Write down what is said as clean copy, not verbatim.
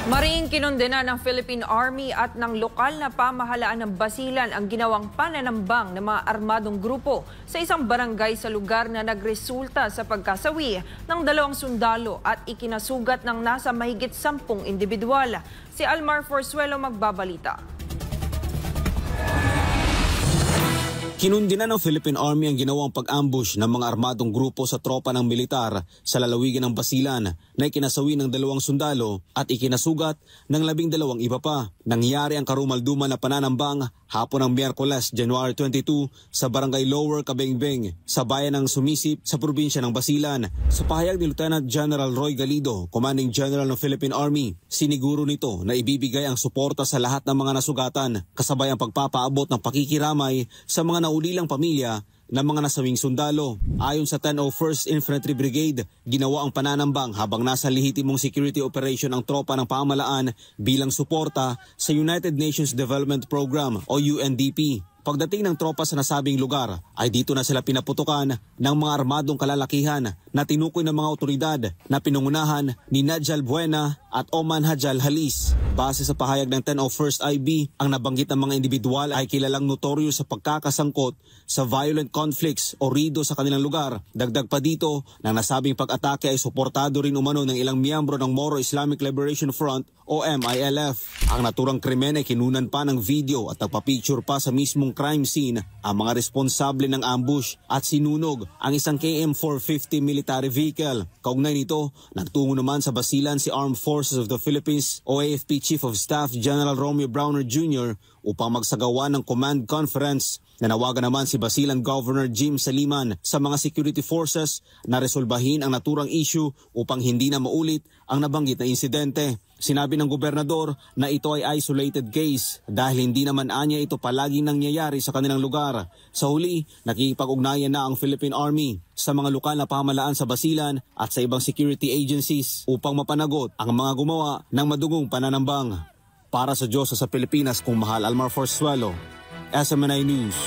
Maring kinondena ng Philippine Army at ng lokal na pamahalaan ng Basilan ang ginawang pananambang ng mga armadong grupo sa isang barangay sa lugar na nagresulta sa pagkasawi ng 2 sundalo at ikinasugat ng nasa mahigit 10 individual. Si Almar Forzuelo magbabalita. Kinundina ng Philippine Army ang ginawang pag-ambush ng mga armadong grupo sa tropa ng militar sa lalawigan ng Basilan na ikinasawi ng 2 sundalo at ikinasugat ng 12 iba pa. Nangyari ang karumalduman na pananambang hapon ng Miyerkules, January 22 sa Barangay Lower Cabengbeng sa bayan ng Sumisip sa probinsya ng Basilan. Sa pahayag ni Lieutenant General Roy Galido, Commanding General ng Philippine Army, siniguro nito na ibibigay ang suporta sa lahat ng mga nasugatan kasabay ang pagpapaabot ng pakikiramay sa mga naulilang pamilya ng mga nasawing sundalo. Ayon sa 1001st Infantry Brigade, ginawa ang pananambang habang nasa lehitimong security operation ang tropa ng pamahalaan bilang suporta sa United Nations Development Program o UNDP. Pagdating ng tropa sa nasabing lugar ay dito na sila pinaputukan ng mga armadong kalalakihan na tinukoy ng mga otoridad na pinungunahan ni Najal Buena at Oman Hajal Halis. Base sa pahayag ng 1001st IB, ang nabanggit ng mga individual ay kilalang notoryo sa pagkakasangkot sa violent conflicts o rido sa kanilang lugar. Dagdag pa dito, ng nasabing pag-atake ay suportado rin umano ng ilang miyembro ng Moro Islamic Liberation Front o MILF. Ang naturang krimen ay kinunan pa ng video at nagpa-picture pa sa mismong crime scene ang mga responsable ng ambush at sinunog ang isang KM-450 military vehicle. Kaugnay nito, nagtungo naman sa Basilan si Armed Forces of the Philippines o AFP Chief of Staff General Romeo Browner Jr. upang magsagawa ng command conference. Nanawagan naman si Basilan Governor Jim Saliman sa mga security forces na resolbahin ang naturang issue upang hindi na maulit ang nabanggit na insidente. Sinabi ng gobernador na ito ay isolated case dahil hindi naman anya ito palaging nangyayari sa kanilang lugar. Sa huli, nakikipag-ugnayan na ang Philippine Army sa mga lokal na pamahalaan sa Basilan at sa ibang security agencies upang mapanagot ang mga gumawa ng madugong pananambang. Para sa Diyos sa Pilipinas, kung mahal, Almar Forzuelo, SMNI News.